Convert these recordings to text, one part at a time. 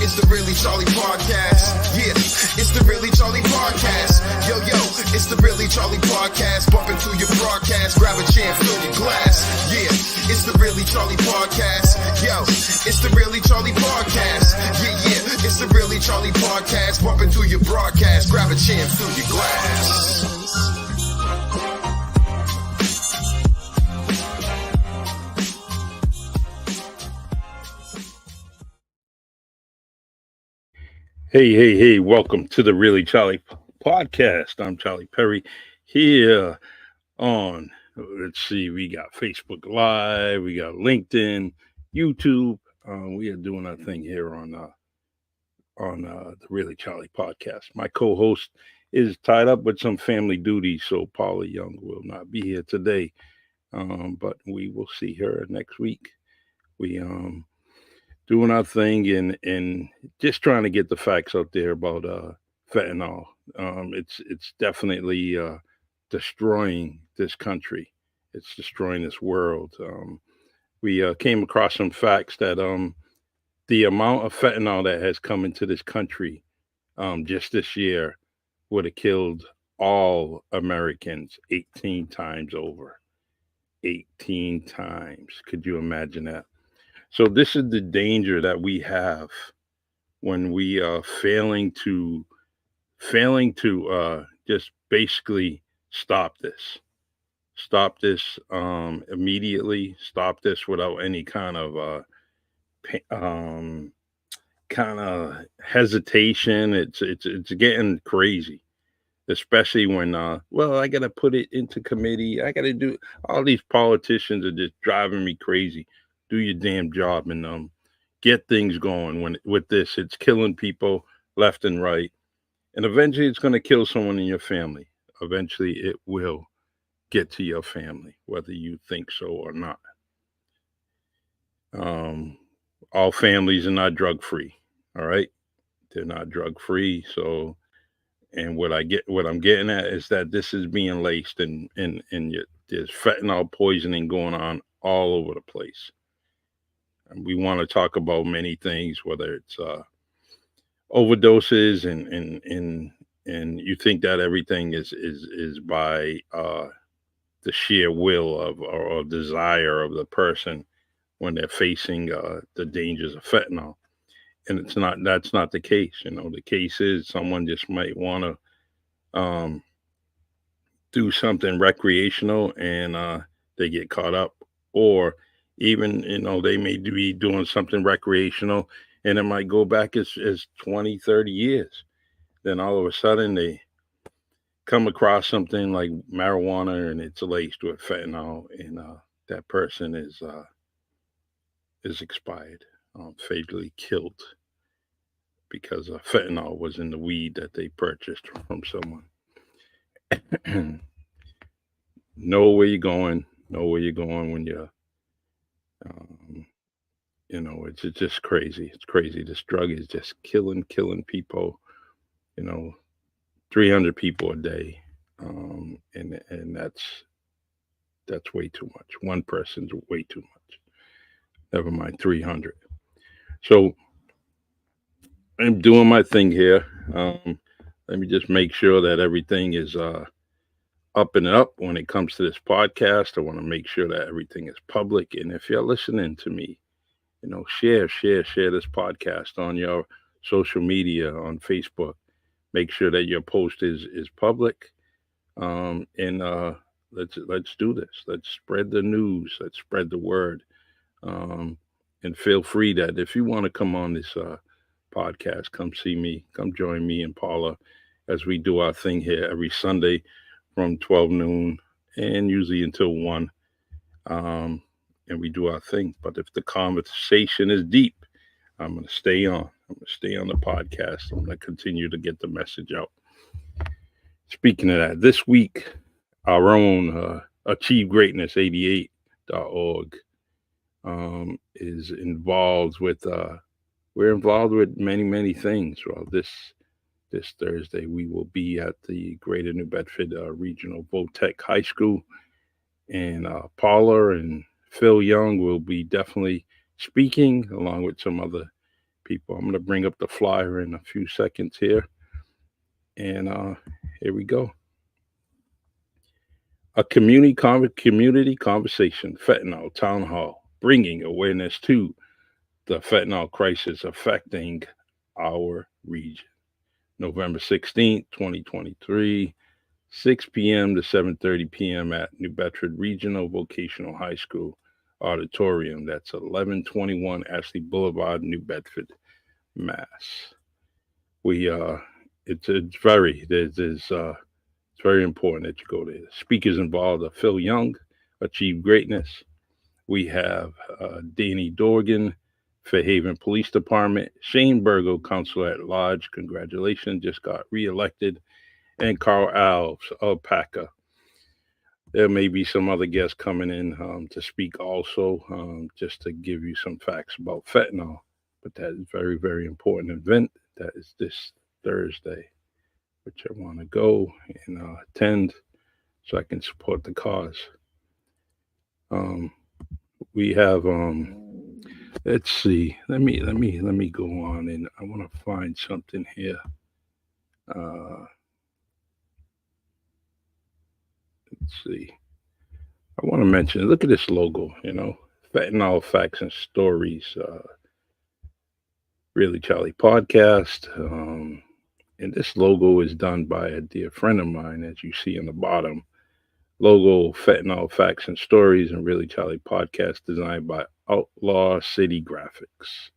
it's the Really Charlie Podcast. Yeah, it's the Really Charlie Podcast. Yo, it's the Really Charlie Podcast. Bumping through your broadcast, grab a chair, fill your glass. Yeah, it's the Really Charlie Podcast. Yo, it's the Really Charlie Podcast. Yeah, it's the Really Charlie Podcast. Bumping through your broadcast, grab a chair, fill your glass. Hey, welcome to the Really Charlie Podcast. I'm Charlie Perry here on, let's see, we got Facebook Live, we got LinkedIn, YouTube. We are doing our thing here on the Really Charlie Podcast. My co-host is tied up with some family duties, so Paula Young will not be here today, but we will see her next week. We doing our thing and just trying to get the facts out there about fentanyl. It's definitely destroying this country. It's destroying this world. We came across some facts that the amount of fentanyl that has come into this country just this year would have killed all Americans 18 times over. 18 times. Could you imagine that? So this is the danger that we have when we are failing to just basically stop this immediately, stop this without any kind of hesitation. It's getting crazy, especially when I gotta put it into committee. I gotta do all these politicians are just driving me crazy. Do your damn job and get things going. When with this, it's killing people left and right, and eventually it's going to kill someone in your family. Eventually, it will get to your family, whether you think so or not. All families are not drug free. All right, they're not drug free. So, and what I'm getting at is that this is being laced, and there's fentanyl poisoning going on all over the place. And we want to talk about many things, whether it's overdoses and you think that everything is by the sheer will of or desire of the person when they're facing the dangers of fentanyl, and it's not. That's not the case. The case is someone just might want to do something recreational and they get caught up, or even they may be doing something recreational and it might go back as 20, 30 years. Then all of a sudden they come across something like marijuana and it's laced with fentanyl, and that person is expired, fatally killed because fentanyl was in the weed that they purchased from someone. Know where you're going when you're it's just crazy. It's crazy. This drug is just killing people. 300 people a day, and that's way too much. One person's way too much. Never mind 300. So I'm doing my thing here. Let me just make sure that everything is up and up when it comes to this podcast. I want to make sure that everything is public. And if you're listening to me, share this podcast on your social media, on Facebook. Make sure that your post is public. And let's do this. Let's spread the news. Let's spread the word. And feel free that if you want to come on this podcast, come see me, come join me and Paula as we do our thing here every Sunday from 12 noon and usually until 1. And we do our thing. But if the conversation is deep, I'm going to stay on. I'm going to stay on the podcast. I'm going to continue to get the message out. Speaking of that, this week, our own Achieve Greatness 88.org is involved with, we're involved with many things. Well, this Thursday, we will be at the Greater New Bedford Regional Votech High School, and Paula and Phil Young will be definitely speaking along with some other people. I'm going to bring up the flyer in a few seconds here. And here we go. A community conversation, fentanyl town hall, bringing awareness to the fentanyl crisis affecting our region. November 16th, 2023, 6 p.m. to 7:30 p.m. at New Bedford Regional Vocational High School Auditorium. That's 1121 Ashley Boulevard, New Bedford, Mass. We it's very important that you go there. Speakers involved are Phil Young, Achieve Greatness. We have Danny Dorgan, Fairhaven Police Department. Shane Burgo, Counselor at Large. Congratulations, just got reelected. And Carl Alves of PACA. There may be some other guests coming in to speak also, just to give you some facts about fentanyl. But that is very, very important event. That is this Thursday, which I want to go and attend so I can support the cause. Um, we have let's see. Let me go on, and I want to find something here. Uh, let's see. I want to mention. Look at this logo. Fentanyl facts and stories. Really Charlie podcast. And this logo is done by a dear friend of mine, as you see on the bottom. Logo, Fentanyl Facts and Stories, and Really Charlie podcast designed by Outlaw City Graphics.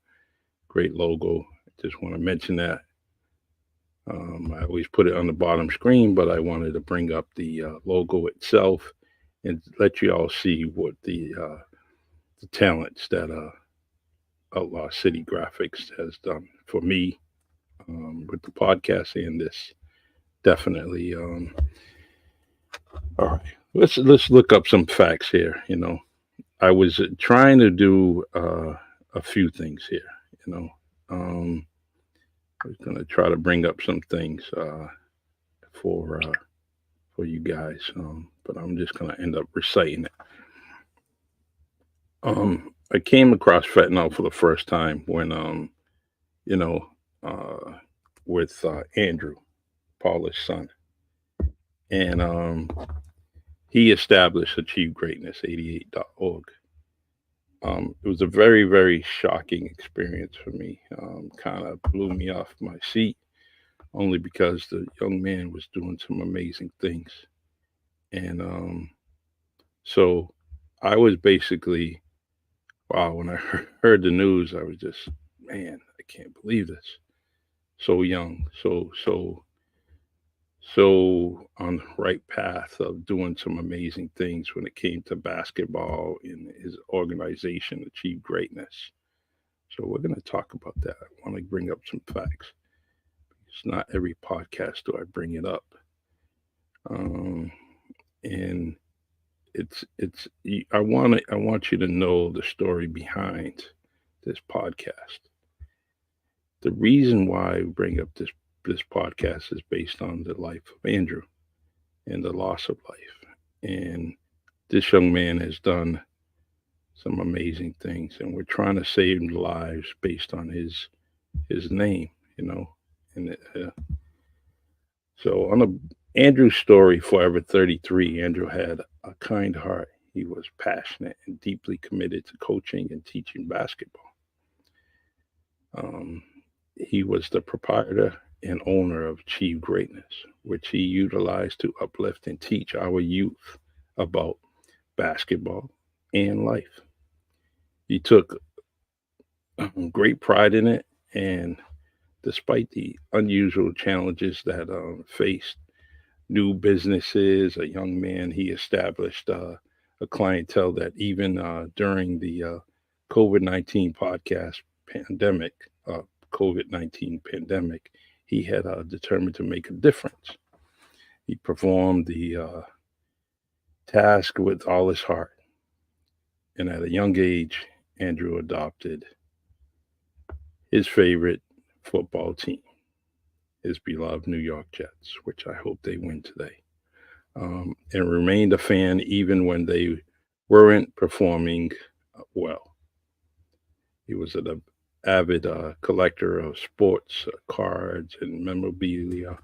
Great logo. Just want to mention that. I always put it on the bottom screen, but I wanted to bring up the logo itself and let you all see what the talents that Outlaw City Graphics has done for me with the podcast and this. Definitely. All right, let's look up some facts here. I was trying to do a few things here. I was going to try to bring up some things for you guys, but I'm just going to end up reciting it. I came across fentanyl for the first time when you know, with Andrew, Paula's son, and he established Achieve Greatness 88.org. It was a very, very shocking experience for me. Kind of blew me off my seat, only because the young man was doing some amazing things. And so I was basically, wow, when I heard the news, I was just, man, I can't believe this. So young, so on the right path of doing some amazing things when it came to basketball in his organization, Achieve Greatness. So we're going to talk about that. I want to bring up some facts. It's not every podcast do I bring it up, and it's. I want you to know the story behind this podcast. The reason why I bring up this podcast is based on the life of Andrew and the loss of life. And this young man has done some amazing things, and we're trying to save lives based on his name, And so on Andrew's story, Forever 33, Andrew had a kind heart. He was passionate and deeply committed to coaching and teaching basketball. Um, he was the proprietor and owner of Achieve Greatness, which he utilized to uplift and teach our youth about basketball and life. He took great pride in it, and despite the unusual challenges that faced new businesses, a young man, he established a clientele that even during the COVID-19 podcast pandemic, COVID-19 pandemic, he had determined to make a difference. He performed the task with all his heart. And at a young age, Andrew adopted his favorite football team, his beloved New York Jets, which I hope they win today. And remained a fan even when they weren't performing well. He was avid collector of sports cards and memorabilia,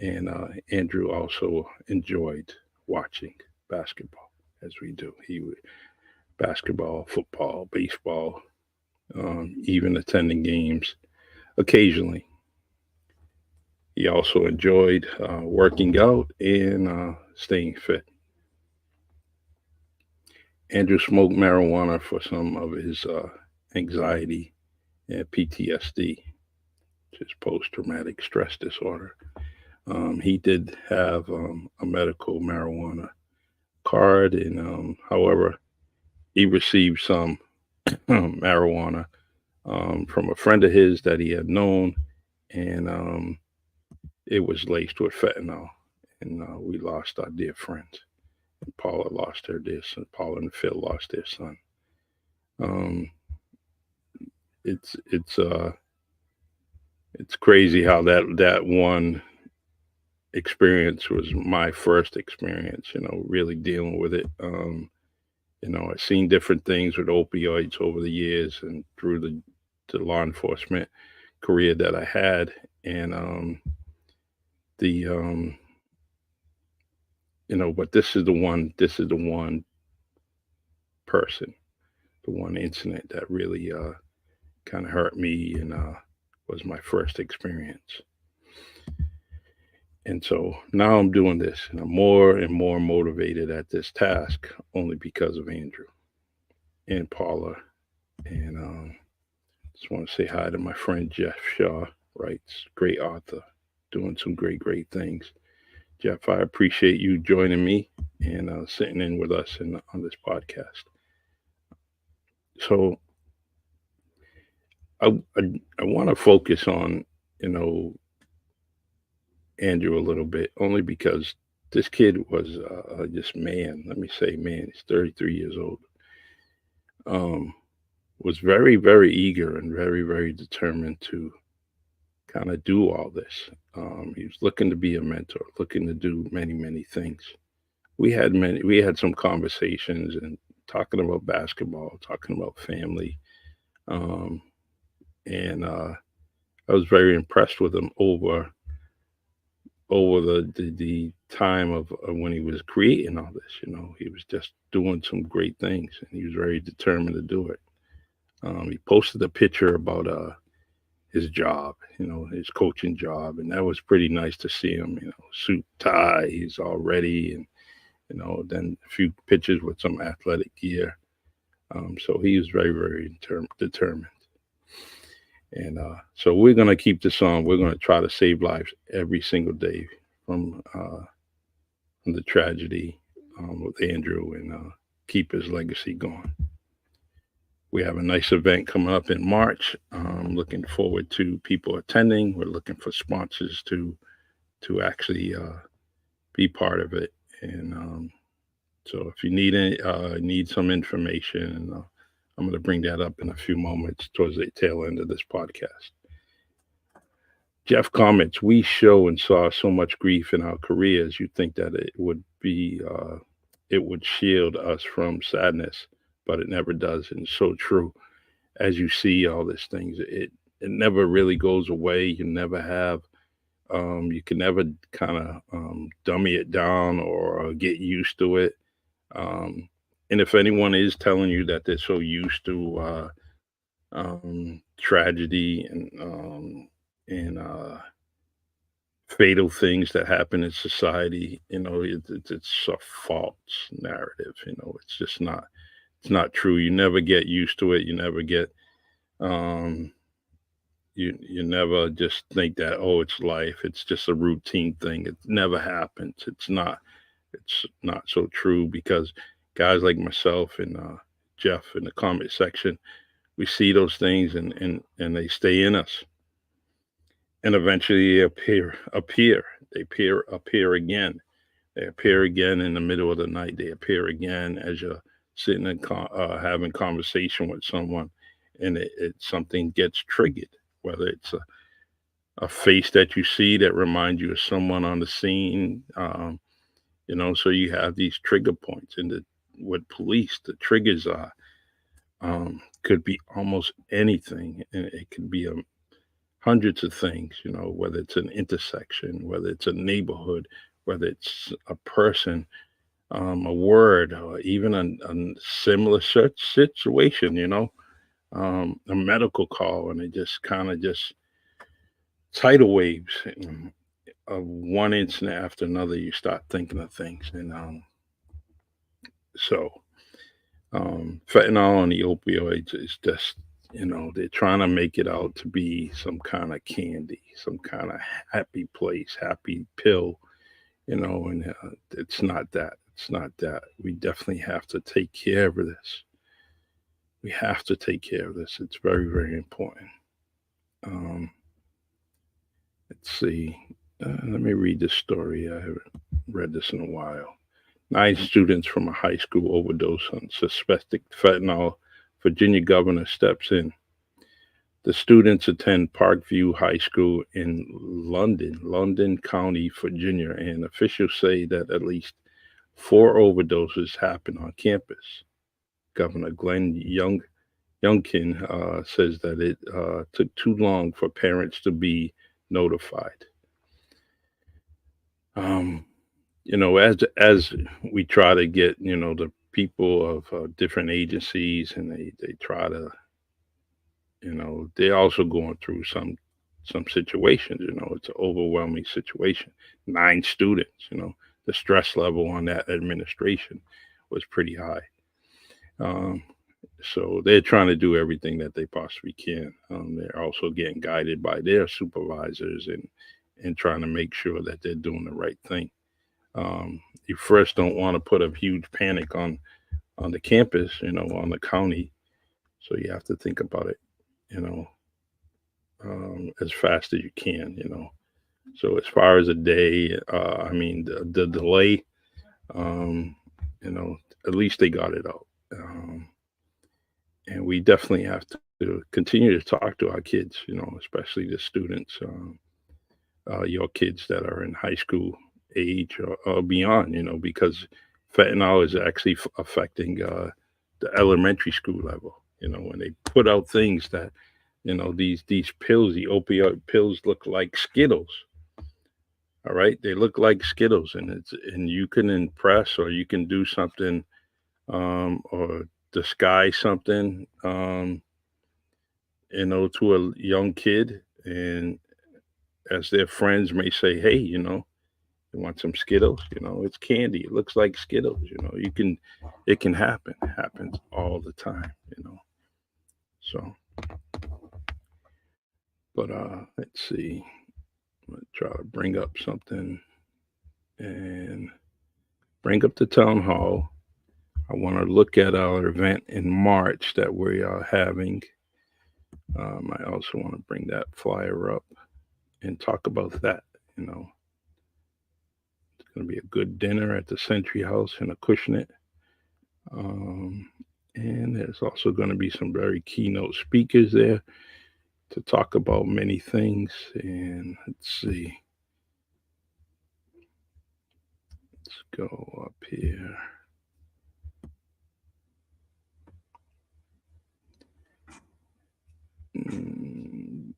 and Andrew also enjoyed watching basketball as we do. He would basketball, football, baseball, even attending games occasionally. He also enjoyed working out and staying fit. Andrew smoked marijuana for some of his anxiety and PTSD, which is post traumatic stress disorder. He did have a medical marijuana card, and however, he received some marijuana from a friend of his that he had known, and it was laced with fentanyl. And we lost our dear friends. And Paula lost her dear son. Paula and Phil lost their son. Um, it's it's crazy how that one experience was my first experience. Really dealing with it. I've seen different things with opioids over the years and through the law enforcement career that I had, and the but this is the one. This is the one person, the one incident that really kind of hurt me and was my first experience. And so now I'm doing this, and I'm more and more motivated at this task only because of Andrew and Paula. And just want to say hi to my friend Jeff Shaw, writes, great author, doing some great things. Jeff, I appreciate you joining me and sitting in with us on this podcast. So I I, I want to focus on you know Andrew a little bit, only because this kid was just man. Let me say man. He's 33 years old. Um, was very eager and very determined to kind of do all this. He was looking to be a mentor, looking to do many things. We had some conversations and talking about basketball, talking about family, um, and I was very impressed with him over the time of when he was creating all this. He was just doing some great things, and he was very determined to do it. He posted a picture about his job, his coaching job, and that was pretty nice to see him. Suit tie, he's all ready, and then a few pictures with some athletic gear. So he was very determined. And so we're going to keep this on. We're going to try to save lives every single day from, from the tragedy with Andrew, and keep his legacy going. We have a nice event coming up in March. Looking forward to people attending. We're looking for sponsors to actually be part of it. And so if you need some information, I'm going to bring that up in a few moments towards the tail end of this podcast. Jeff comments, we show and saw so much grief in our careers. You think that it would shield us from sadness, but it never does. And it's so true. As you see all these things, it never really goes away. You never have, you can never kind of dummy it down or get used to it. And if anyone is telling you that they're so used to tragedy and fatal things that happen in society, it's a false narrative. It's just not. It's not true. You never get used to it. You never get. Um, you never just think that, oh, it's life. It's just a routine thing. It never happens. It's not. It's not so true, because guys like myself and Jeff in the comment section, we see those things, and they stay in us, and eventually they appear. They appear again. They appear again in the middle of the night. They appear again as you're sitting and having conversation with someone, and something gets triggered, whether it's a face that you see that reminds you of someone on the scene. So you have these trigger points, and with police, the triggers are could be almost anything, and it could be hundreds of things. Whether it's an intersection, whether it's a neighborhood, whether it's a person, a word, or even a similar such situation. A medical call, and it just kind of just tidal waves. Of one incident after another, you start thinking of things, and so fentanyl and the opioids is just, they're trying to make it out to be some kind of candy, some kind of happy place, happy pill, and it's not that. It's not that. We definitely have to take care of this. We have to take care of this. It's very, very important. Um, let's see. Let me read this story. I haven't read this in a while. 9 students from a high school overdose on suspected fentanyl. Virginia governor steps in. The students attend Parkview High School in London County, Virginia, and officials say that at least 4 overdoses happened on campus. Governor Glenn Youngkin says that it took too long for parents to be notified. Um, as we try to get the people of different agencies, and they try to, they're also going through some situations. It's an overwhelming situation. 9 students. The stress level on that administration was pretty high. Um, so they're trying to do everything that they possibly can. They're also getting guided by their supervisors, and trying to make sure that they're doing the right thing. You first don't want to put a huge panic on the campus, on the county. So you have to think about it, you know, as fast as you can. So as far as a day, I mean the delay, um, you know, at least they got it out. And we definitely have to continue to talk to our kids, especially the students, your kids that are in high school age, or beyond, because fentanyl is actually affecting the elementary school level. When they put out things that, these pills, the opioid pills, look like Skittles. All right, they look like Skittles, and you can impress, or you can do something, or disguise something, to a young kid, and as their friends may say, hey, you want some Skittles? It's candy. It looks like Skittles. It can happen. It happens all the time. So, but let's see. I'm gonna try to bring up something and bring up the town hall. I want to look at our event in March that we are having. I also want to bring that flyer up and talk about that. It's going to be a good dinner at the Century House in Acushnet. Um, and there's also going to be some very keynote speakers there to talk about many things. And let's see. Let's go up here. Mm,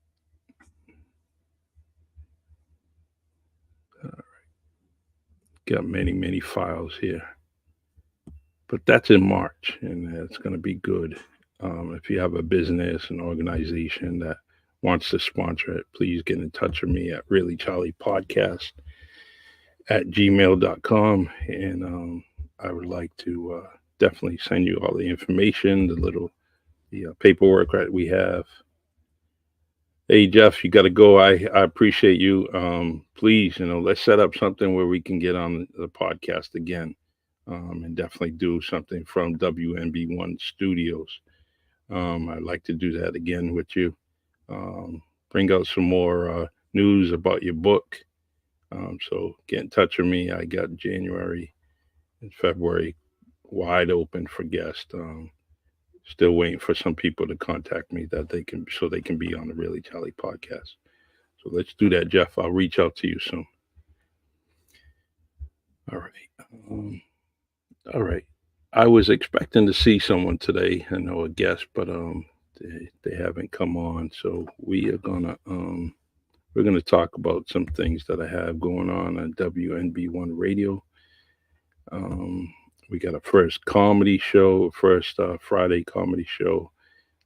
got many, many files here. But that's in March, and it's going to be good. If you have a business, an organization that wants to sponsor it, please get in touch with me at Really Charlie Podcast at gmail.com. And I would like to definitely send you all the information, the paperwork that we have. Hey, Jeff, you got to go. I appreciate you. Please, let's set up something where we can get on the podcast again, and definitely do something from WNB1 Studios. I'd like to do that again with you. Bring out some more news about your book. So get in touch with me. I got January and February wide open for guests. Still waiting for some people to contact me so they can be on the Really Charlie podcast. So let's do that, Jeff. I'll reach out to you soon. All right. All right. I was expecting to see someone today, I know a guest, but they haven't come on. So we're gonna talk about some things that I have going on WNB1 Radio. Um, we got a first comedy show, first Friday comedy show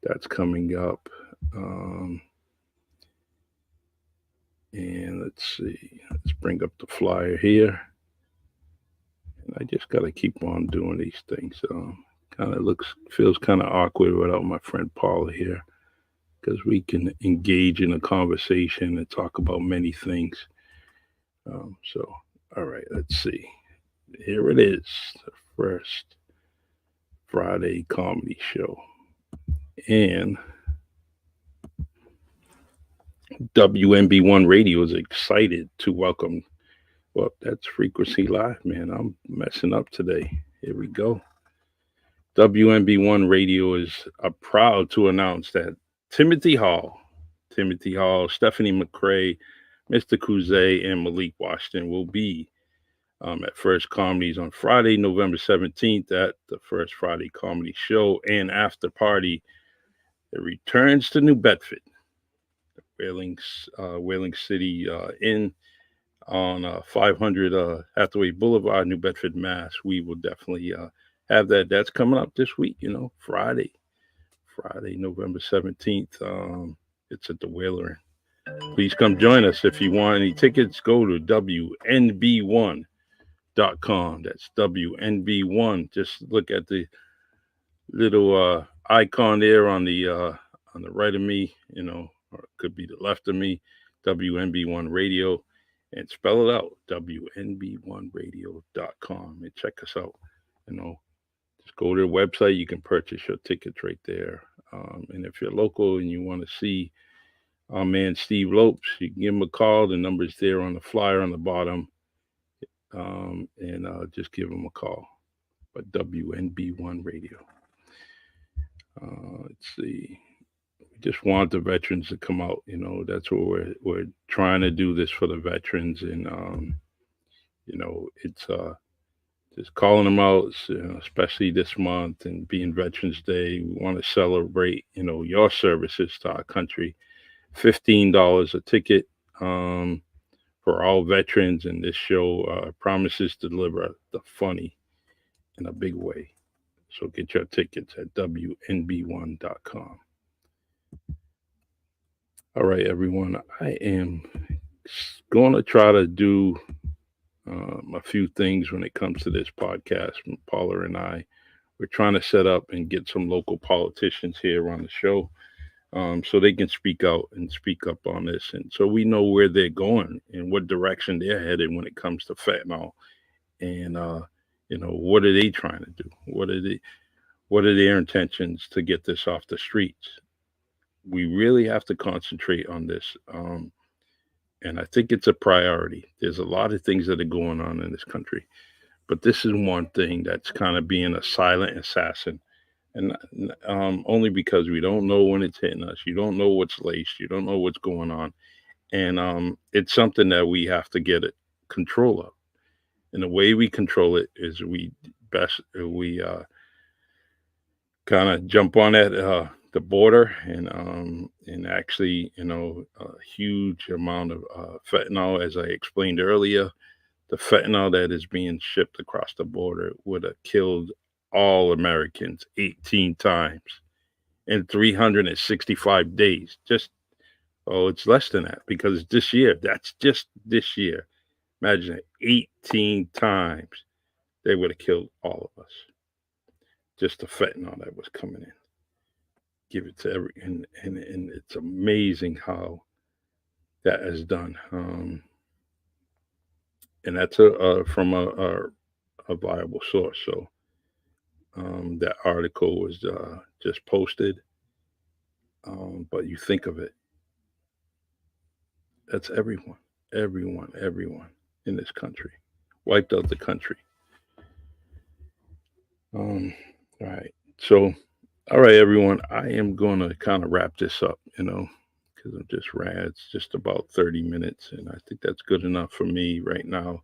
that's coming up. Um, and let's see, let's bring up the flyer here. And I just got to keep on doing these things. Kind of feels kind of awkward without my friend Paula here because we can engage in a conversation and talk about many things. So, all right, let's see. Here it is, the first Friday comedy show. And WNB1 Radio is excited to welcome. Well, that's Frequency Live, man. I'm messing up today. Here we go. WNB1 Radio is proud to announce that Timothy Hall, Stephanie McCrae, Mr. Kuze, and Malik Washington will be at First Comedies on Friday, November 17th at the First Friday Comedy Show and After Party. It returns to New Bedford, Whaling City Inn on 500 Hathaway Boulevard, New Bedford, Mass. We will definitely have that. That's coming up this week, Friday, November 17th. It's at the Whaler. Please come join us. If you want any tickets, go to WNB1.com. That's WNB1. Just look at the little icon there on the right of me, or it could be the left of me, WNB1 Radio, and spell it out, WNB1Radio.com, and check us out. Just go to the website. You can purchase your tickets right there. And if you're local and you want to see our man Steve Lopes, you can give him a call. The number's there on the flyer on the bottom. And just give him a call. But WNB1 Radio. Let's see. We just want the veterans to come out. That's what we're trying to do this for the veterans, and it's just calling them out, especially this month and being Veterans Day. We want to celebrate, your services to our country. $15 a ticket for all veterans, and this show promises to deliver the funny in a big way. So get your tickets at WNB1.com. All right, everyone. I am going to try to do a few things when it comes to this podcast. Paula and I, we're trying to set up and get some local politicians here on the show so they can speak out and speak up on this. And so we know where they're going and what direction they're headed when it comes to fentanyl. And, what are they trying to do? What are their intentions to get this off the streets? We really have to concentrate on this. And I think it's a priority. There's a lot of things that are going on in this country, but this is one thing that's kind of being a silent assassin. And only because we don't know when it's hitting us. You don't know what's laced. You don't know what's going on. And it's something that we have to get control of. And the way we control it is we kind of jump on the border and actually, a huge amount of fentanyl, as I explained earlier. The fentanyl that is being shipped across the border would have killed all Americans 18 times in 365 days. It's less than that because this year, that's just this year. Imagine it, 18 times they would have killed all of us. Just the fentanyl that was coming in. Give it to and it's amazing how that is done. And that's from a viable source. So that article was just posted. But you think of it, that's everyone in this country. Wiped out the country. All right. So, all right, everyone. I am going to kind of wrap this up, because I'm just it's just about 30 minutes. And I think that's good enough for me right now.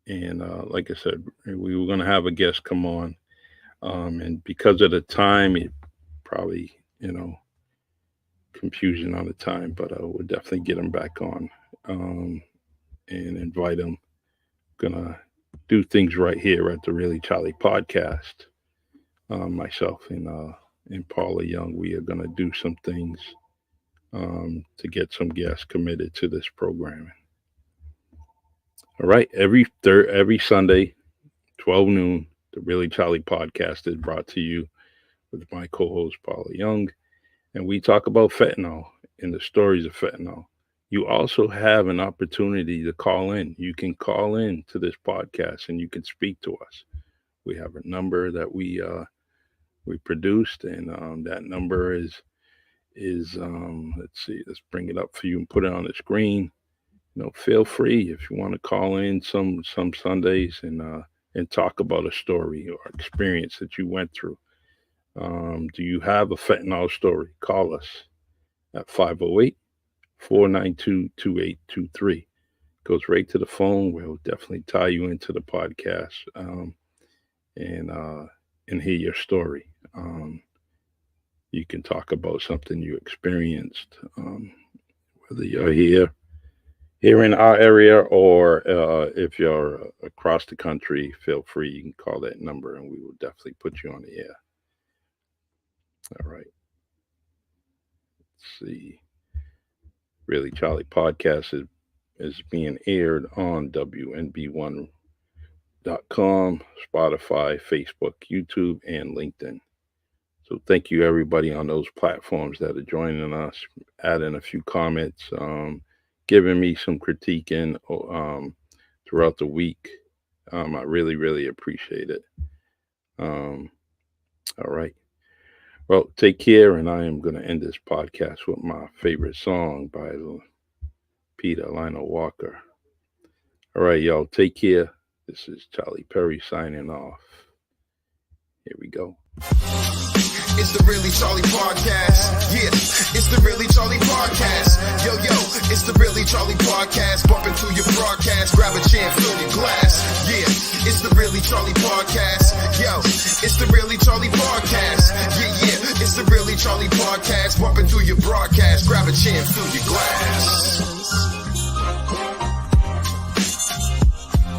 And like I said, we were going to have a guest come on. And because of the time, it probably, confusion on the time, but we'll definitely get him back on and invite him. Gonna do things right here at the Really Charlie podcast. Myself and Paula Young, we are gonna do some things to get some guests committed to this programming. All right, every Sunday, 12 noon, the Really Charlie podcast is brought to you with my co-host Paula Young, and we talk about fentanyl and the stories of fentanyl. You also have an opportunity to call in. You can call in to this podcast and you can speak to us. We have a number that we produced, and that number is let's see, let's bring it up for you and put it on the screen. Feel free if you want to call in some Sundays and talk about a story or experience that you went through. Do you have a fentanyl story? Call us at 508-492-2823. Goes right to the phone. We'll definitely tie you into the podcast and hear your story. You can talk about something you experienced, whether you're here in our area, or if you're across the country, feel free. You can call that number and we will definitely put you on the air. All right. Let's see. Really Charlie podcast is being aired on WNB1.com, Spotify, Facebook, YouTube, and LinkedIn. So thank you everybody on those platforms that are joining us, adding a few comments, giving me some critique throughout the week. I really, really appreciate it. All right. Well, take care, and I am going to end this podcast with my favorite song by Peter Lionel Walker. All right, y'all, take care. This is Charlie Perry signing off. Here we go. It's the Really Charlie podcast. Yeah, it's the Really Charlie podcast. Yo, it's the Really Charlie podcast. Bump into your broadcast, grab a chair, fill your glass. Yeah, it's the Really Charlie podcast. Yo, it's the Really Charlie podcast. Yeah, it's the Really Charlie podcast. Bump into your broadcast, grab a chair, fill your glass.